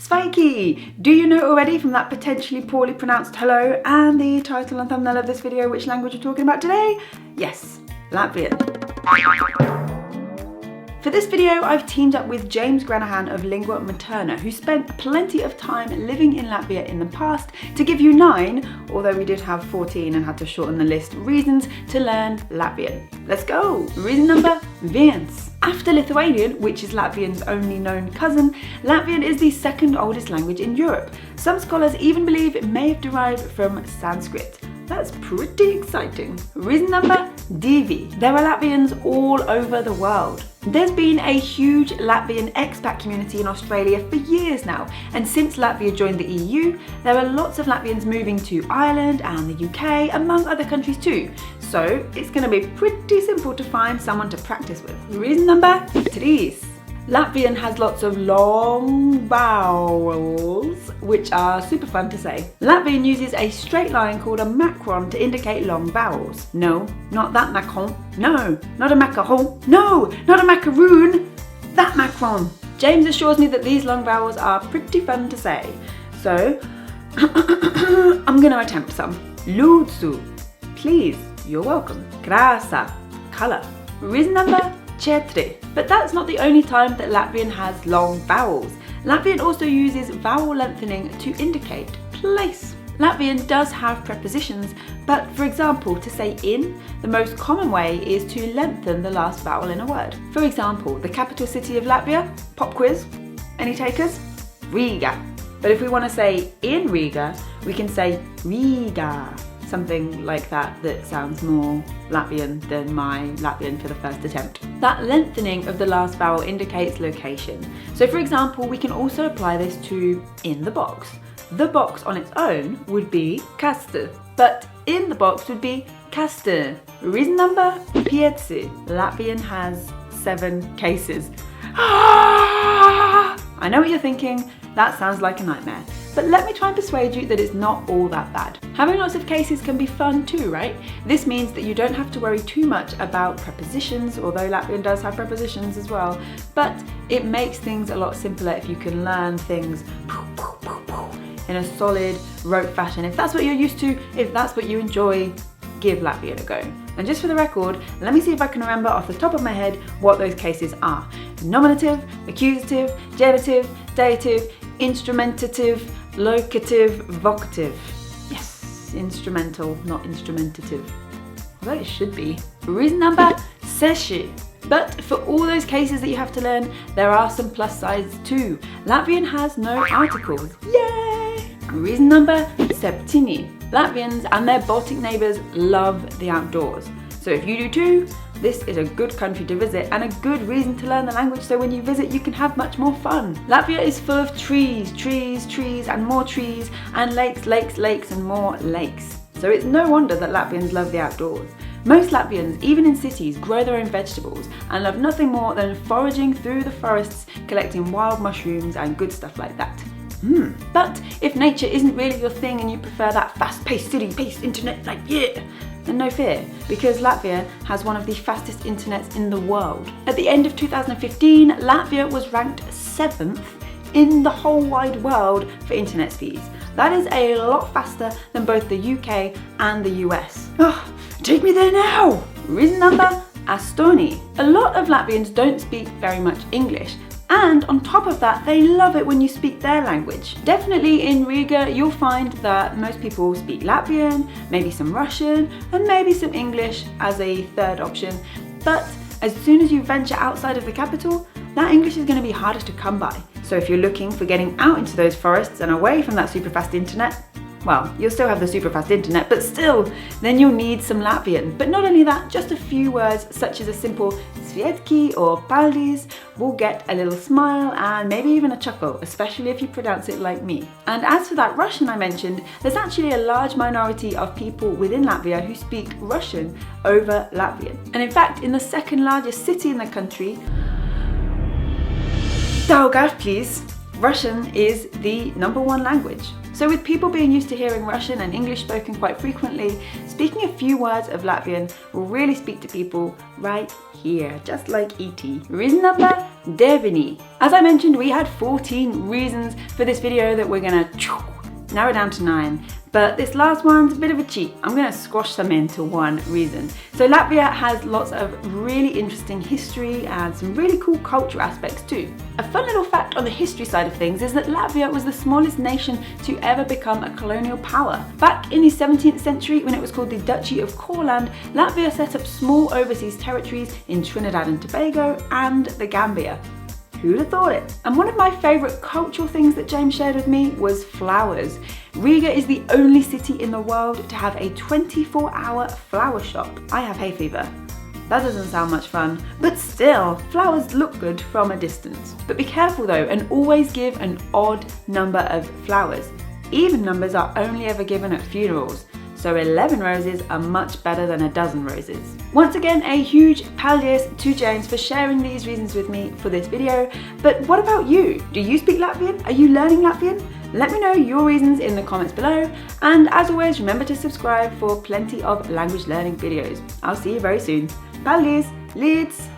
Sveiki! Do you know already from that potentially poorly pronounced hello and the title and thumbnail of this video which language we're talking about today? Yes, Latvian. For this video, I've teamed up with James Granahan of Lingua Materna, who spent plenty of time living in Latvia in the past, to give you 9, although we did have 14 and had to shorten the list, reasons to learn Latvian. Let's go! Reason number 1. After Lithuanian, which is Latvian's only known cousin, Latvian is the second oldest language in Europe. Some scholars even believe it may have derived from Sanskrit. That's pretty exciting. Reason number 2. There are Latvians all over the world. There's been a huge Latvian expat community in Australia for years now, and since Latvia joined the EU, there are lots of Latvians moving to Ireland and the UK, among other countries too. So it's going to be pretty simple to find someone to practice with. Reason number 3. Latvian has lots of long vowels, which are super fun to say. Latvian uses a straight line called a macron to indicate long vowels. No, not that macron. No, not a macaron. No, not a macaroon. That macron. James assures me that these long vowels are pretty fun to say. So, I'm going to attempt some. Lūdzu, please, you're welcome. Krāsa, colour. Reason number 4. But that's not the only time that Latvian has long vowels. Latvian also uses vowel lengthening to indicate place. Latvian does have prepositions, but for example, to say in, the most common way is to lengthen the last vowel in a word. For example, the capital city of Latvia, pop quiz, any takers? Riga. But if we want to say in Riga, we can say Riga. Something like that sounds more Latvian than my Latvian for the first attempt. That lengthening of the last vowel indicates location. So for example, we can also apply this to in the box. The box on its own would be kaste, but in the box would be kaste. Reason number 5. Latvian has 7 cases. I know what you're thinking, that sounds like a nightmare. But let me try and persuade you that it's not all that bad. Having lots of cases can be fun too, right? This means that you don't have to worry too much about prepositions, although Latvian does have prepositions as well, but it makes things a lot simpler if you can learn things in a solid, rote fashion. If that's what you're used to, if that's what you enjoy, give Latvian a go. And just for the record, let me see if I can remember off the top of my head what those cases are. Nominative, accusative, genitive, dative, instrumentative, locative, vocative. Yes, instrumental, not instrumentative. Although it should be. Reason number 6. But for all those cases that you have to learn, there are some plus sides too. Latvian has no articles. Yay! Reason number 7. Latvians and their Baltic neighbours love the outdoors. So if you do too, this is a good country to visit and a good reason to learn the language, so when you visit you can have much more fun. Latvia is full of trees, trees, trees and more trees, and lakes, lakes, lakes and more lakes. So it's no wonder that Latvians love the outdoors. Most Latvians, even in cities, grow their own vegetables and love nothing more than foraging through the forests, collecting wild mushrooms and good stuff like that. But if nature isn't really your thing and you prefer that fast-paced, city-paced internet, then no fear, because Latvia has one of the fastest internets in the world. At the end of 2015, Latvia was ranked 7th in the whole wide world for internet speeds. That is a lot faster than both the UK and the US. Oh, take me there now! Reason number 8. A lot of Latvians don't speak very much English, and on top of that, they love it when you speak their language. Definitely in Riga, you'll find that most people speak Latvian, maybe some Russian, and maybe some English as a third option. But as soon as you venture outside of the capital, that English is going to be harder to come by. So if you're looking for getting out into those forests and away from that super fast internet, well, you'll still have the super fast internet, but still, then you'll need some Latvian. But not only that, just a few words such as a simple svietki or paldies will get a little smile and maybe even a chuckle, especially if you pronounce it like me. And as for that Russian I mentioned, there's actually a large minority of people within Latvia who speak Russian over Latvian. And in fact, in the second largest city in the country, Daugavpils, Russian is the #1 language. So with people being used to hearing Russian and English spoken quite frequently, speaking a few words of Latvian will really speak to people right here, just like E.T. Reason number 9. As I mentioned, we had 14 reasons for this video that we're gonna narrow down to 9. But this last one's a bit of a cheat. I'm gonna squash them into one reason. So Latvia has lots of really interesting history and some really cool culture aspects too. A fun little fact on the history side of things is that Latvia was the smallest nation to ever become a colonial power. Back in the 17th century, when it was called the Duchy of Courland, Latvia set up small overseas territories in Trinidad and Tobago and the Gambia. Who'd have thought it? And one of my favourite cultural things that James shared with me was flowers. Riga is the only city in the world to have a 24-hour flower shop. I have hay fever. That doesn't sound much fun, but still, flowers look good from a distance. But be careful though, and always give an odd number of flowers. Even numbers are only ever given at funerals, so 11 roses are much better than a dozen roses. Once again, a huge paldies to James for sharing these reasons with me for this video. But what about you? Do you speak Latvian? Are you learning Latvian? Let me know your reasons in the comments below. And as always, remember to subscribe for plenty of language learning videos. I'll see you very soon. Paldies! Līdz!